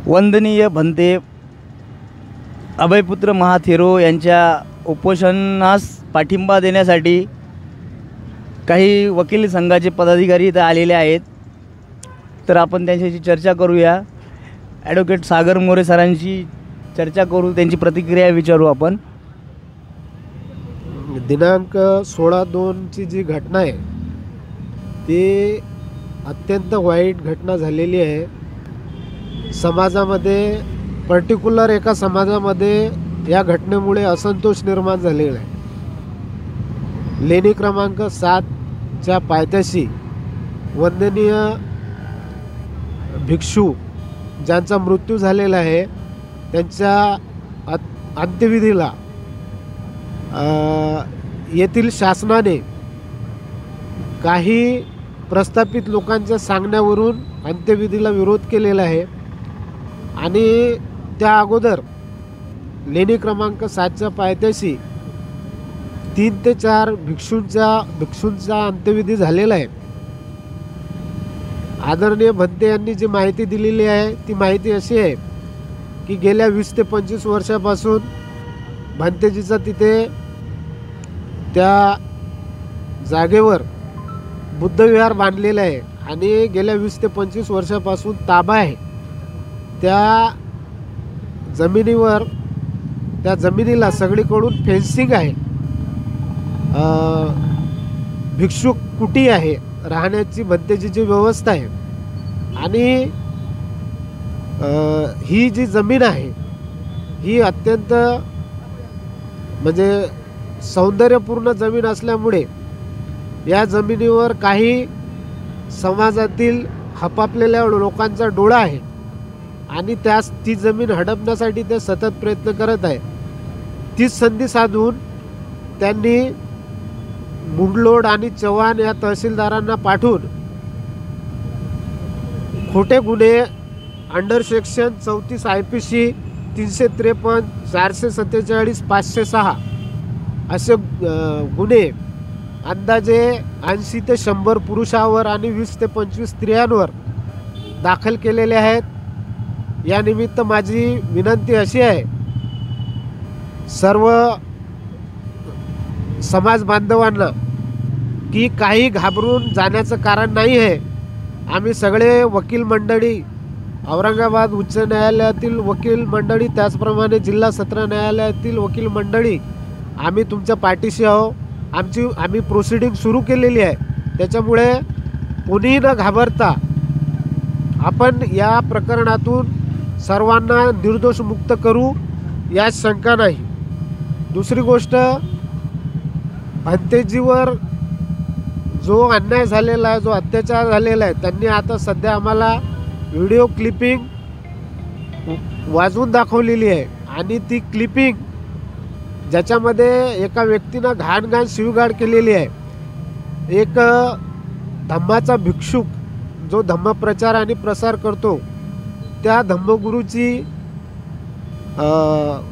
वंदनीय भंते अभयपुत्र महाथेरो यांच्या उपोषणास पाठिंबा देण्यासाठी काही वकील संघाचे पदाधिकारी इथं आलेले आहेत। तर आपण त्यांच्याशी चर्चा करूया। ॲडव्होकेट सागर मोरे सरांशी चर्चा करू, त्यांची प्रतिक्रिया विचारू आपण। दिनांक 16/2ची जी घटना आहे ती अत्यंत वाईट घटना झालेली आहे। समाजामध्ये पर्टिक्युलर एका समाजामध्ये या घटनेमुळे असंतोष निर्माण झालेला आहे। लेणी क्रमांक 7च्या पायथ्याशी वंदनीय भिक्षू ज्यांचा मृत्यू झालेला आहे त्यांच्या अंत्यविधीला येथील शासनाने काही प्रस्थापित लोकांच्या सांगण्यावरून अंत्यविधीला विरोध केलेला आहे आणि त्या अगोदर लेणी क्रमांक 7च्या पायथ्याशी 3 ते 4 भिक्षूंचा अंत्यविधी झालेला आहे। आदरणीय भंते यांनी जी माहिती दिलेली आहे ती माहिती अशी आहे की गेल्या 20 ते 25 वर्षापासून भंतेजीचा तिथे त्या जागेवर बुद्धविहार बांधलेला आहे आणि गेल्या 20 ते 25 वर्षापासून ताबा आहे। त्या जमिनीवर त्या जमिनीला सगळीकडून फेन्सिंग आहे, भिक्षुक कुटी आहे, राहण्याची भंतेजीची व्यवस्था आहे आणि ही जी जमीन आहे ही अत्यंत म्हणजे सौंदर्यपूर्ण जमीन असल्यामुळे या जमिनीवर काही समाजातील हपापलेल्या लोकांचा डोळा आहे आणि ती जमीन हडपण्यासाठी ते सतत प्रयत्न करत आहे। तीच संधी साधून त्यांनी मुंडलोड आणि चव्हाण या तहसीलदारांना पाठवून खोटे गुन्हे अंडर सेक्शन 34 IPC 353, 447, 506 असे गुन्हे अंदाजे 80 ते 100 पुरुषावर आणि 20 ते 25 स्त्रियांवर दाखल केलेले आहेत। या निमित्त माझी विनंती अशी आहे, सर्व समाज बांधवांना की काही घाबरून जाण्याचं कारण नाही आहे। आम्ही सगळे वकील मंडळी, औरंगाबाद उच्च न्यायालयातील वकील मंडळी, त्याचप्रमाणे जिल्हा सत्र न्यायालयातील वकील मंडळी आम्ही तुमच्या पाठीशी आहो। आम्ही प्रोसिडिंग सुरू केलेली आहे, त्याच्यामुळे कोणीही न घाबरता आपण या प्रकरणातून सर्वांना निर्दोष मुक्त करू यात शंका नाही। दुसरी गोष्ट, भंतेजीवर जो अन्याय झालेला आहे, जो अत्याचार झालेला आहे, त्यांनी आता सध्या आम्हाला व्हिडिओ क्लिपिंग वाजवून दाखवलेली आहे आणि ती क्लिपिंग ज्याच्यामध्ये एका व्यक्तीनं घाण शिवीगाळ केलेली आहे। एक धम्माचा भिक्षुक जो धम्मप्रचार आणि प्रसार करतो त्या धम्मगुरूची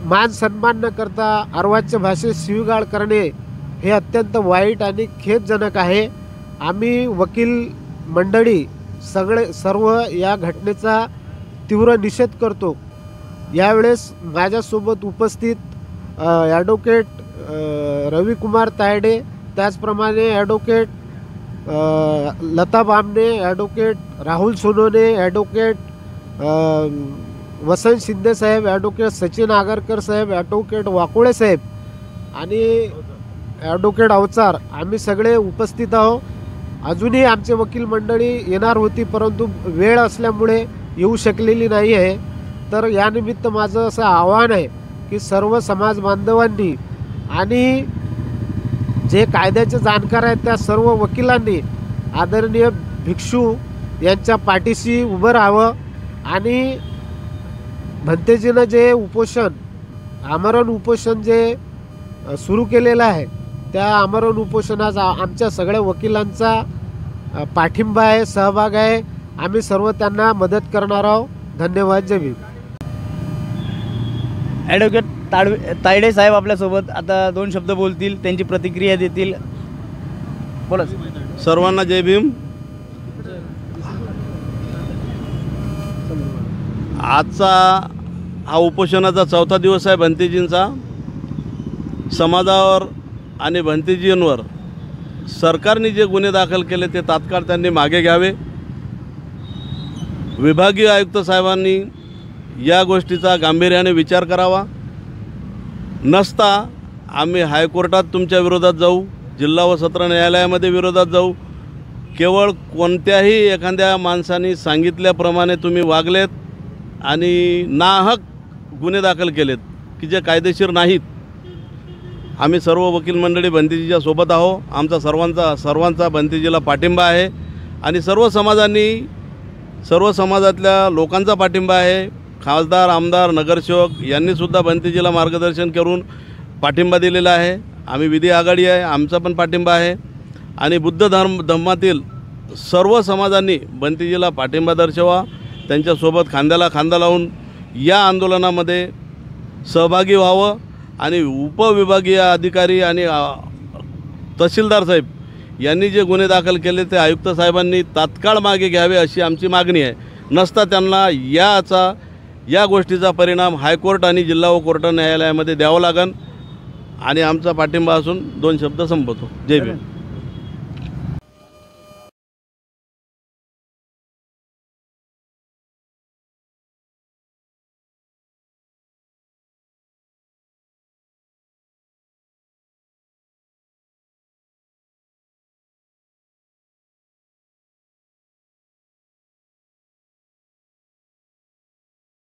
मान सन्मान न करता अर्वाच्य भाषेत शिवीगाळ करणे हे अत्यंत वाईट आणि खेदजनक आहे। आम्ही वकील मंडळी सर्व या घटनेचा तीव्र निषेध करतो। यावेळेस माझ्यासोबत उपस्थित ॲडव्होकेट रविकुमार तायडे, त्याचप्रमाणे advocate Lata Bamne, advocate Rahul Sonone, advocate Vasant Shinde saheb, advocate Sachin Agarkar saheb, advocate Wakole saheb आणि ॲडव्होकेट अवचार आम्ही सगळे उपस्थित आहोत। अजूनही आमचे वकील मंडळी येणार होती परंतु वेळ असल्यामुळे येऊ शकलेली नाही आहे। तर यानिमित्त माझं असं आव्हान आहे की सर्व समाज बांधवांनी आणि जे कायद्याचे जाणकार आहेत त्या सर्व वकिलांनी आदरणीय भिक्षू यांच्या पाठीशी उभं राहावं आणि भंतेजीनं जे आमरण उपोषण जे सुरू केलेलं आहे त्या आमरण उपोषणाचा आमच्या सगळ्या वकिलांचा पाठिंबा आहे, सहभाग आहे। आम्ही सर्व त्यांना मदत करणार आहोत। धन्यवाद। जय भीम। ॲडव्होकेट तायडे साहेब आपल्यासोबत आता 2 शब्द बोलतील, त्यांची प्रतिक्रिया देतील। बोला। सर्वांना जय भीम। आजचा हा उपोषणाचा चौथा दिवस आहे भंतेजींचा. समाजावर आणि भंतेजींवर सरकारने जे गुन्हे दाखल केले ते तात्काळ त्यांनी मागे घ्यावे. विभागीय आयुक्त साहेबांनी या गोष्टीचा गांभीर्याने विचार करावा. नसता आम्ही हायकोर्टात तुमच्या विरोधात जाऊ, जिल्हा व सत्र न्यायालयामध्ये विरोधात जाऊ. केवळ कोणत्याही एखाद्या माणसाने सांगितल्याप्रमाणे तुम्ही वागलेत आणि नाहक गुन्हे दाखल केलेत की जे कायदेशीर नाहीत. आम्ही सर्व वकील मंडळी भंतेजीच्या सोबत आहो. आमचा सर्वांचा भंतेजीला पाठिंबा आहे आणि सर्व समाजातल्या लोकांचा पाठिंबा आहे. खासदार, आमदार, नगरसेवक यांनीसुद्धा भंतेजीला मार्गदर्शन करून पाठिंबा दिलेला आहे. आम्ही विधी आघाडी आहे, आमचा पण पाठिंबा आहे आणि बुद्ध धर्मातील सर्व समाजांनी भंतेजीला पाठिंबा दर्शवा. त्यांच्यासोबत खांद्याला खांदा लावून या आंदोलनामध्ये सहभागी व्हावं आणि उपविभागीय अधिकारी आणि तहसीलदार साहेब यांनी जे गुन्हे दाखल केले ते आयुक्त साहेबांनी तात्काळ मागे घ्यावे अशी आमची मागणी आहे. नसता त्यांना या गोष्टीचा परिणाम हायकोर्ट आणि जिल्हा व कोर्ट न्यायालयामध्ये द्यावं लागेल आणि आमचा पाठिंबा असून 2 शब्द संपवतो. जय भीम.